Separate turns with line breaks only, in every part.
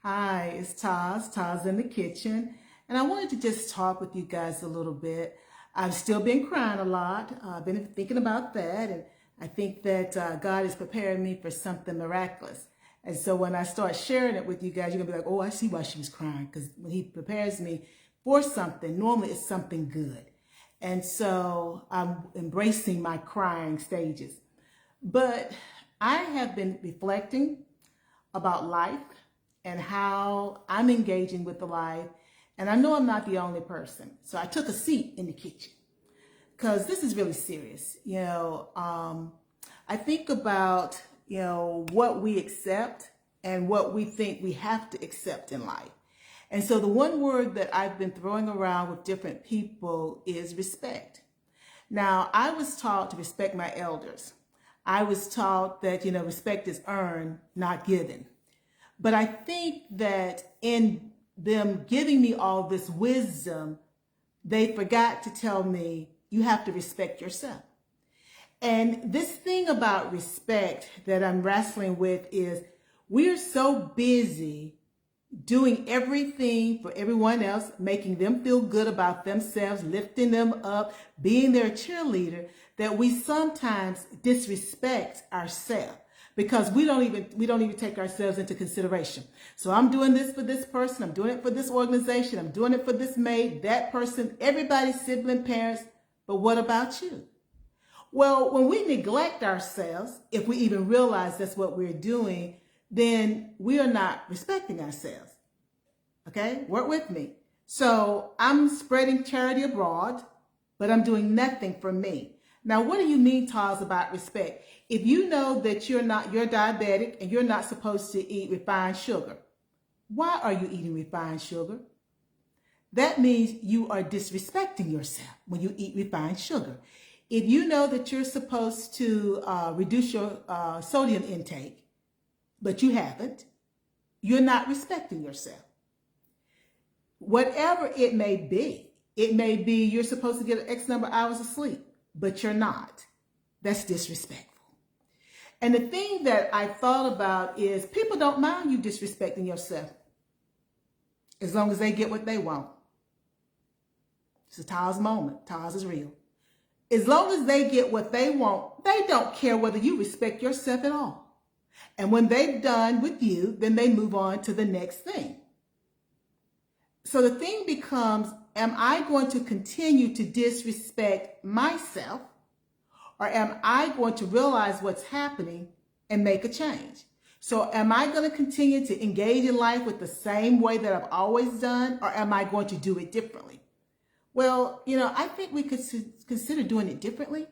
Hi, it's Taz in the kitchen, and I wanted to just talk with you guys a little bit. I've still been crying a lot. I've been thinking about that, and I think that God is preparing me for something miraculous. And so when I start sharing it with you guys, you're gonna be like, "Oh, I see why she was crying," because when He prepares me for something, normally it's something good. And so I'm embracing my crying stages. But I have been reflecting about life and how I'm engaging with the life. And I know I'm not the only person. So I took a seat in the kitchen because this is really serious. I think about, what we accept and what we think we have to accept in life. And so the one word that I've been throwing around with different people is respect. Now, I was taught to respect my elders. I was taught that, respect is earned, not given. But I think that in them giving me all this wisdom, they forgot to tell me you have to respect yourself. And this thing about respect that I'm wrestling with is we're so busy doing everything for everyone else, making them feel good about themselves, lifting them up, being their cheerleader, that we sometimes disrespect ourselves because we don't even take ourselves into consideration. So I'm doing this for this person, I'm doing it for this organization, I'm doing it for this maid, that person, everybody's sibling, parents, but what about you? Well, when we neglect ourselves, if we even realize that's what we're doing, then we are not respecting ourselves. Okay, work with me. So I'm spreading charity abroad, but I'm doing nothing for me. Now, what do you mean, Taz, about respect? If you know that you're diabetic and you're not supposed to eat refined sugar, why are you eating refined sugar? That means you are disrespecting yourself when you eat refined sugar. If you know that you're supposed to reduce your sodium intake, but you haven't, you're not respecting yourself. Whatever it may be you're supposed to get X number of hours of sleep, but you're not. That's disrespectful. And the thing that I thought about is people don't mind you disrespecting yourself as long as they get what they want. It's a Taz moment. Taz is real. As long as they get what they want, they don't care whether you respect yourself at all. And when they've done with you, then they move on to the next thing. So the thing becomes, am I going to continue to disrespect myself, or am I going to realize what's happening and make a change? So am I going to continue to engage in life with the same way that I've always done, or am I going to do it differently? Well, I think we could consider doing it differently.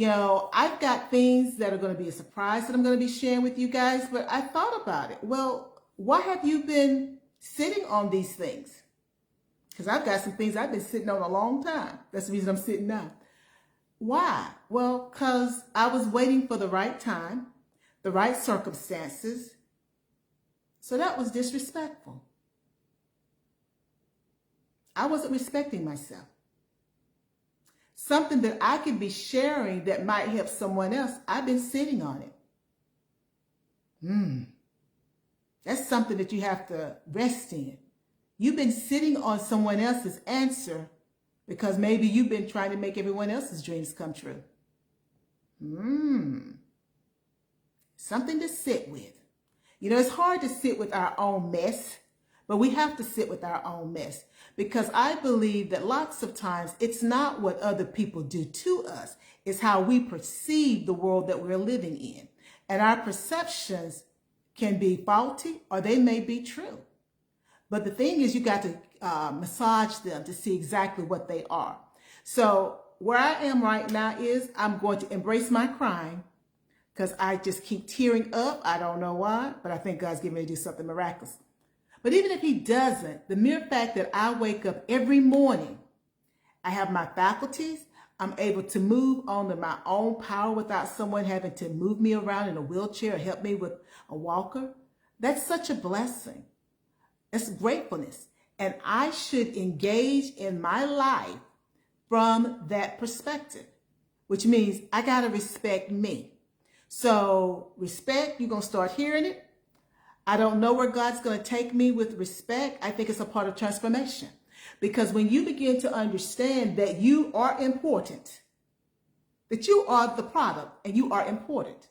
I've got things that are going to be a surprise that I'm going to be sharing with you guys, but I thought about it. Well, why have you been sitting on these things? Because I've got some things I've been sitting on a long time. That's the reason I'm sitting now. Why? Well, because I was waiting for the right time, the right circumstances. So that was disrespectful. I wasn't respecting myself. Something that I could be sharing that might help someone else, I've been sitting on it. That's something that you have to rest in. You've been sitting on someone else's answer because maybe you've been trying to make everyone else's dreams come true. Something to sit with. It's hard to sit with our own mess, but we have to sit with our own mess because I believe that lots of times it's not what other people do to us. It's how we perceive the world that we're living in. And our perceptions can be faulty or they may be true. But the thing is, you got to massage them to see exactly what they are. So where I am right now is I'm going to embrace my crying because I just keep tearing up. I don't know why, but I think God's getting ready to do something miraculous. But even if He doesn't, the mere fact that I wake up every morning, I have my faculties, I'm able to move on my own power without someone having to move me around in a wheelchair or help me with a walker. That's such a blessing. It's gratefulness. And I should engage in my life from that perspective, which means I got to respect me. So respect, you're going to start hearing it. I don't know where God's going to take me with respect. I think it's a part of transformation. Because when you begin to understand that you are important, that you are the product and you are important,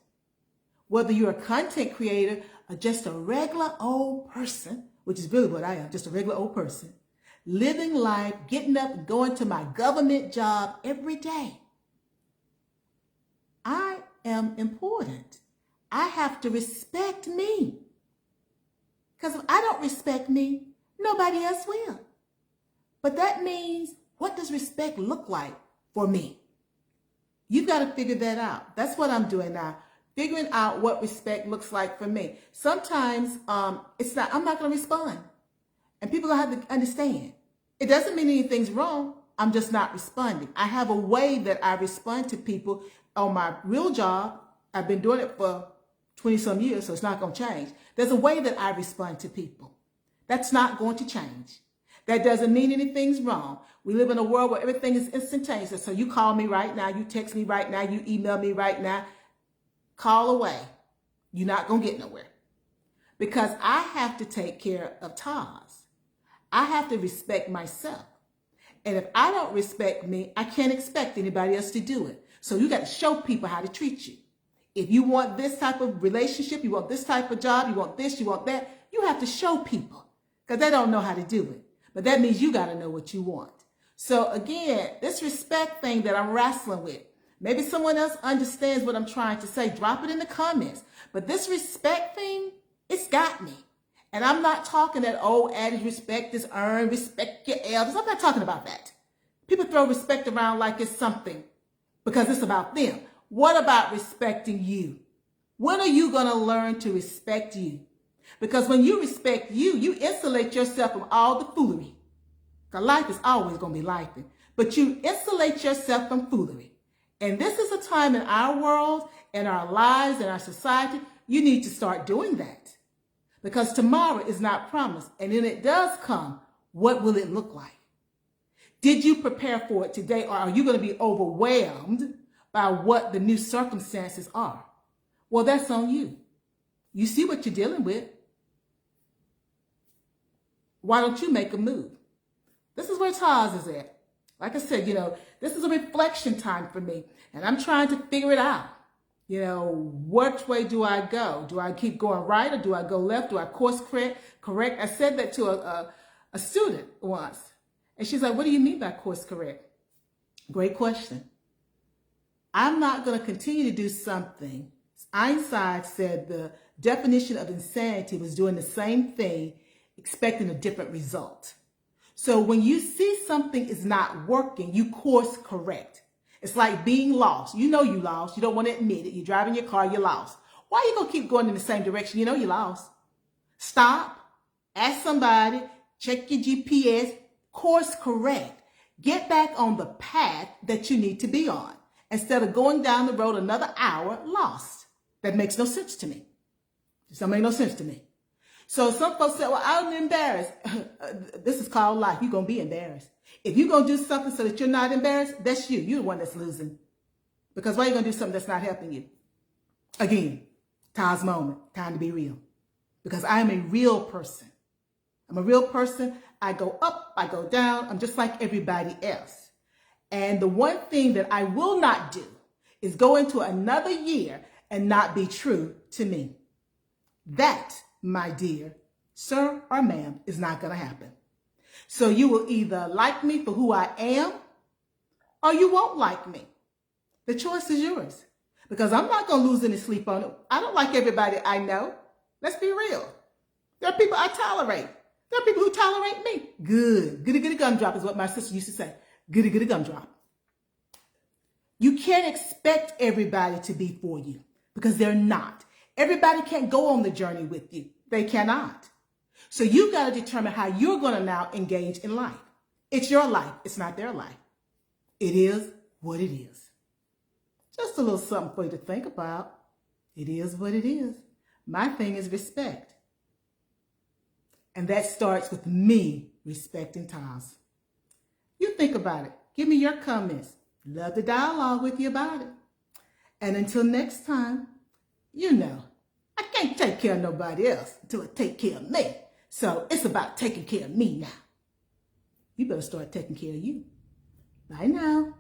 whether you're a content creator or just a regular old person, which is really what I am, just a regular old person, living life, getting up and going to my government job every day. I am important. I have to respect me. Because if I don't respect me, nobody else will. But that means, what does respect look like for me? You've got to figure that out. That's what I'm doing now. Figuring out what respect looks like for me. Sometimes I'm not going to respond. And people have to understand. It doesn't mean anything's wrong. I'm just not responding. I have a way that I respond to people on my real job. I've been doing it for 20 some years, so it's not going to change. There's a way that I respond to people. That's not going to change. That doesn't mean anything's wrong. We live in a world where everything is instantaneous. So you call me right now, you text me right now, you email me right now. Call away. You're not going to get nowhere. Because I have to take care of TAS. I have to respect myself. And if I don't respect me, I can't expect anybody else to do it. So you got to show people how to treat you. If you want this type of relationship, you want this type of job, you want this, you want that, you have to show people because they don't know how to do it. But that means you got to know what you want. So again, this respect thing that I'm wrestling with, maybe someone else understands what I'm trying to say. Drop it in the comments. But this respect thing, it's got me. And I'm not talking that old adage, respect is earned, respect your elders. I'm not talking about that. People throw respect around like it's something because it's about them. What about respecting you? When are you going to learn to respect you? Because when you respect you, you insulate yourself from all the foolery. Because life is always going to be life. But you insulate yourself from foolery. And this is a time in our world, in our lives, in our society, you need to start doing that. Because tomorrow is not promised. And when it does come, what will it look like? Did you prepare for it today, or are you going to be overwhelmed by what the new circumstances are? Well, that's on you. You see what you're dealing with. Why don't you make a move? This is where TAS is at. Like I said, this is a reflection time for me. And I'm trying to figure it out. Which way do I go? Do I keep going right or do I go left? Do I course correct? I said that to a student once. And she's like, what do you mean by course correct? Great question. I'm not going to continue to do something. Einstein said the definition of insanity was doing the same thing, expecting a different result. So when you see something is not working, you course correct. It's like being lost. You know you lost. You don't want to admit it. You're driving your car, you're lost. Why are you going to keep going in the same direction? You know you're lost. Stop. Ask somebody. Check your GPS. Course correct. Get back on the path that you need to be on. Instead of going down the road another hour lost. That makes no sense to me. It doesn't make no sense to me. So some folks say, well, I'm embarrassed. This is called life. You're going to be embarrassed. If you're going to do something so that you're not embarrassed, that's you. You're the one that's losing. Because why are you going to do something that's not helping you? Again, TAS moment. Time to be real. Because I am a real person. I'm a real person. I go up. I go down. I'm just like everybody else. And the one thing that I will not do is go into another year and not be true to me. That, my dear sir or ma'am, is not going to happen. So you will either like me for who I am or you won't like me. The choice is yours because I'm not going to lose any sleep on it. I don't like everybody I know. Let's be real. There are people I tolerate. There are people who tolerate me. Good. Goody, goody gumdrop is what my sister used to say. Goody, goody gumdrop. You can't expect everybody to be for you because they're not. Everybody can't go on the journey with you. They cannot. So you got to determine how you're going to now engage in life. It's your life. It's not their life. It is what it is. Just a little something for you to think about. It is what it is. My thing is respect. And that starts with me respecting TAS. You think about it. Give me your comments. Love to dialogue with you about it. And until next time, I can't take care of nobody else until it take care of me. So it's about taking care of me now. You better start taking care of you. Bye now.